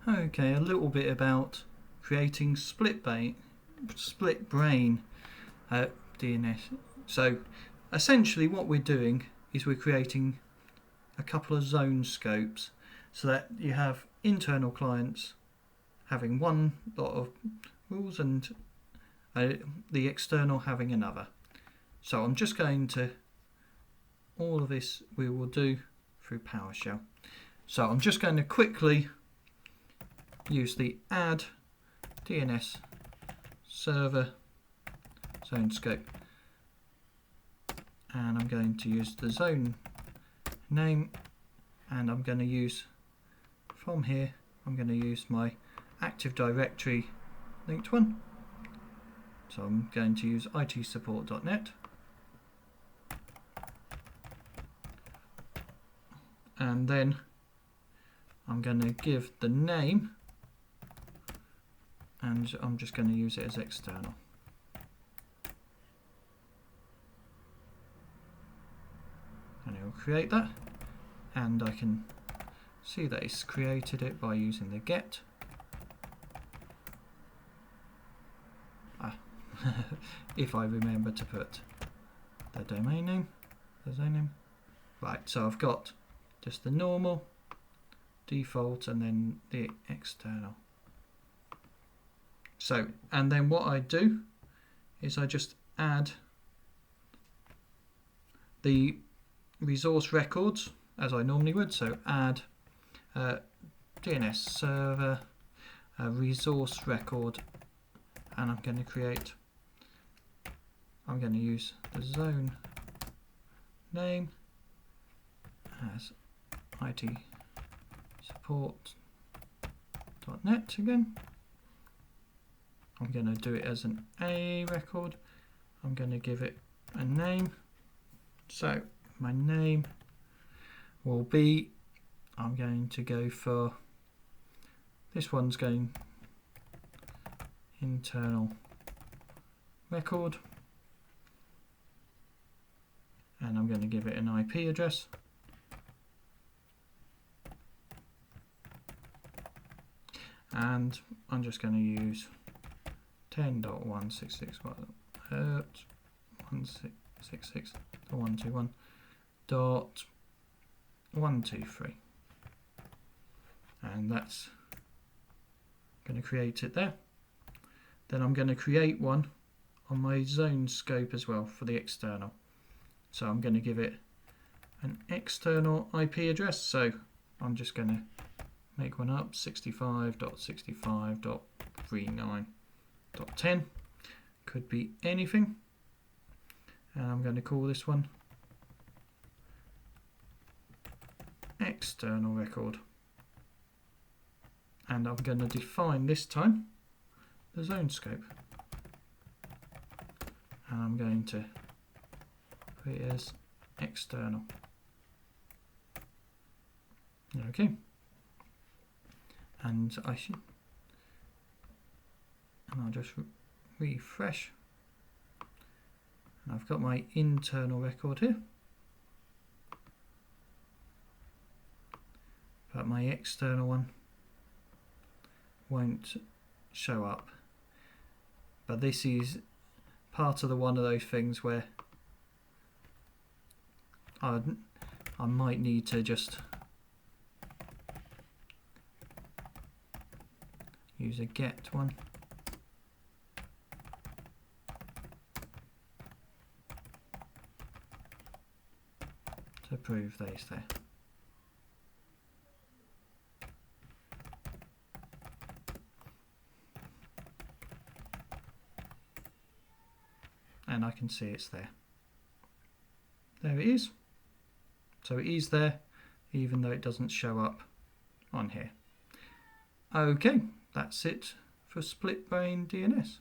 Okay, a little bit about creating split brain DNS. So essentially what we're doing is we're creating a couple of zone scopes so that you have internal clients having one lot of rules and the external having another. So I'm just going to, all of this we will do through PowerShell. So I'm just going to quickly use the add DNS server zone scope, and I'm going to use the zone name, and I'm going to use from here, I'm going to use my Active Directory linked one. So I'm going to use itsupport.net, and then I'm going to give the name, and I'm just going to use it as external. And it will create that, and I can see that it's created it by using the get. If I remember to put the domain name, the zone name. Right, so I've got just the normal, default, and then the external. So, and then what I do is I just add the resource records as I normally would. So add DNS server resource record, and I'm going to use the zone name as itsupport.net again. I'm going to do it as an A record. I'm going to give it a name. So my name will be, I'm going to go for, this one's going internal record, and I'm going to give it an IP address. And I'm just going to use 10.166.166.121.123, and that's going to create it there. Then I'm going to create one on my zone scope as well for the external. So I'm going to give it an external IP address. So I'm just going to make one up, 65.65.39.10. Could be anything. And I'm going to call this one external record. And I'm going to define this time the zone scope. And I'm going to put it as external. Okay. And I'll just refresh, and I've got my internal record here, but my external one won't show up. But this is part of one of those things where I might need to just use a get one. To prove these there. And I can see it's there. There it is. So it is there, even though it doesn't show up on here. Okay, that's it for split brain DNS.